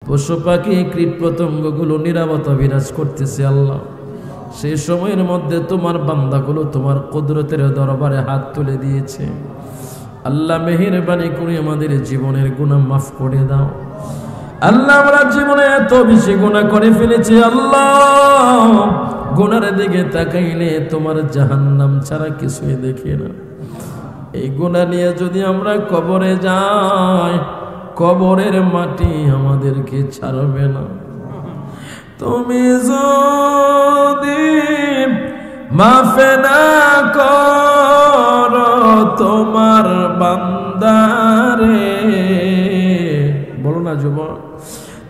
পশু পাখি কীট পতঙ্গগুলো নীরবতা বিরাজ করতেছে আল্লাহ। সেই সময়ের মধ্যে তোমার বান্দাগুলো তোমার কুদরতের দরবারে হাত তুলে দিয়েছে। আল্লাহ মেহেরবানি করে আমাদের জীবনের গুনাহ মাফ করে দাও আল্লাহ। আমরা জীবনে এত বেশি গুনাহ করে ফেলেছি আল্লাহ, গুনার দিকে তাকাইলে তোমার জাহান্নাম ছাড়া কিছুই দেখি না। এই গুনাহ নিয়ে যদি আমরা কবরে যাই, কবরের মাটি আমাদেরকে ছাড়বে না। তুমি যদি মাফ না করো তোমার বান্দারে, বলো না যুবক,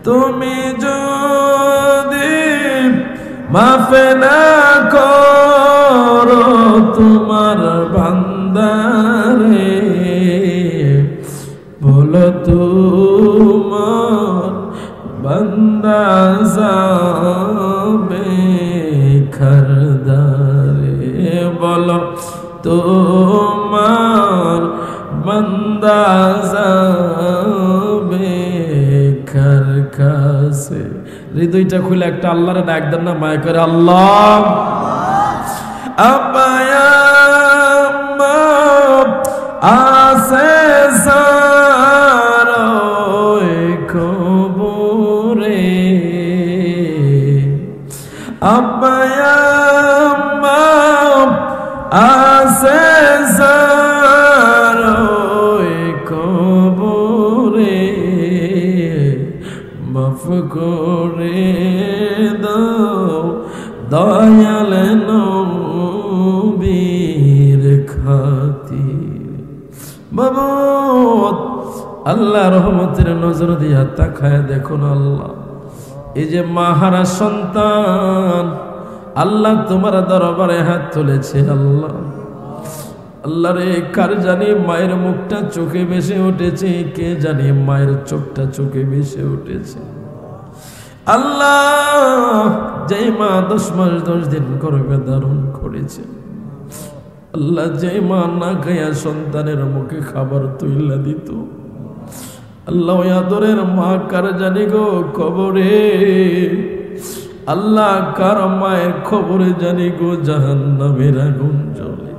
তুমি যদি মাফ না করো তোমার বান্দারে, বলো তোমার বান্দা যাবে খারদারে, বলো তোমার বান্দা যাবে খারকাসে। হৃদয়টা খুলে একটা আল্লাহরে ডাক দেন না, মায়া করে আল্লাহ। আপায়া আসে সারোয় কবরে, আপায়া আসে সারোয় কবরে, মাফ করে দাও দয়াল নবীর খাতির। মাবুদ আল্লাহ রহমতের নজর দিয়া তাকায় দেখুন আল্লাহ, এই যে মাহারা সন্তান আল্লাহ তোমার দরবারে হাত তুলেছে আল্লাহ। আল্লাহ রে, কার জানি মায়ের মুখটা চোখে ভেসে উঠেছে, কে জানি মায়ের চোখটা চোখে ভেসে উঠেছে আল্লাহ। যেই মা 10 মাস 10 দিন গর্ভে ধারণ করেছে আল্লাহ, যেই মা না খাইয়া সন্তানের মুখে খাবার তুইলা দিত আল্লাহ, ওই আদরের মা কার জানি গো কবরে আল্লাহ, কার মায়ের খবরে জানি গো জাহান্নামের আগুন জ্বলে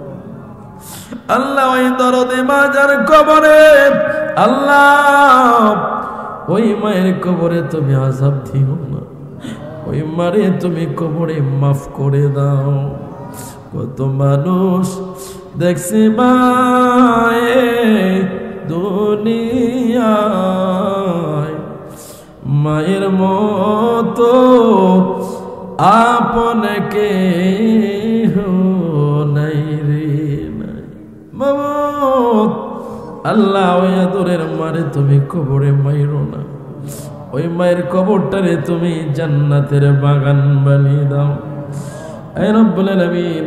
আল্লাহ। ওই দরদে মা যার কবরে আল্লাহ, ওই মায়ের কবরে তুমি আযাব দিও না, ওই মারে তুমি কবরে মাফ করে দাও। কত মানুষ দেখছি মায়ে দুনিয়ায়, মায়ের মতো আপনকে নাই রে নাই। মাবুদ আল্লাহ, ওই আদরের মারে তুমি কবরে মাইরো না, ওই মায়ের কবরটারে তুমি জান্নাতের বাগান বানিয়ে দাও। এ রব্বুল আলামিন,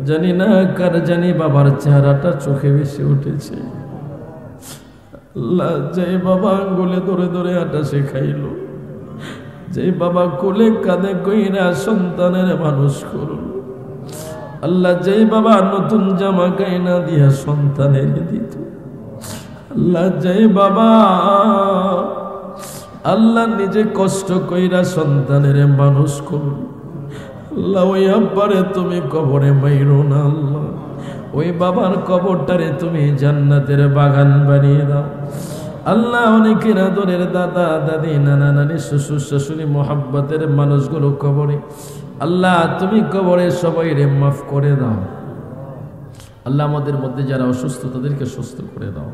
জানি না কার জানি বাবার চেহারাটা চোখে ভেসে উঠেছে আল্লাহ। যে বাবা আঙ্গুলে ধরে ধরে আটা শেখাইল, যে বাবা কোলে কাঁধে কইরা সন্তানের মানুষ করল আল্লাহ, যে বাবা নতুন জামা গায়না দিয়া সন্তানের দিত আল্লাহ, যে বাবা আল্লাহ নিজে কষ্ট কইরা সন্তানের মানুষ করল আল্লাহ, ওই আব্বারে তুমি কবরে মাইরো না আল্লাহ, ওই বাবার কবরটারে তুমি জান্নাতের বাগান বানিয়ে দাও আল্লাহ। অনেকের আদরের দাদা দাদি নানা নানি শ্বশুর শাশুড়ি মোহাব্বতের মানুষগুলো কবরে আল্লাহ, তুমি কবরে সবাইরে মাফ করে দাও আল্লাহ। আমাদের মধ্যে যারা অসুস্থ তাদেরকে সুস্থ করে দাও।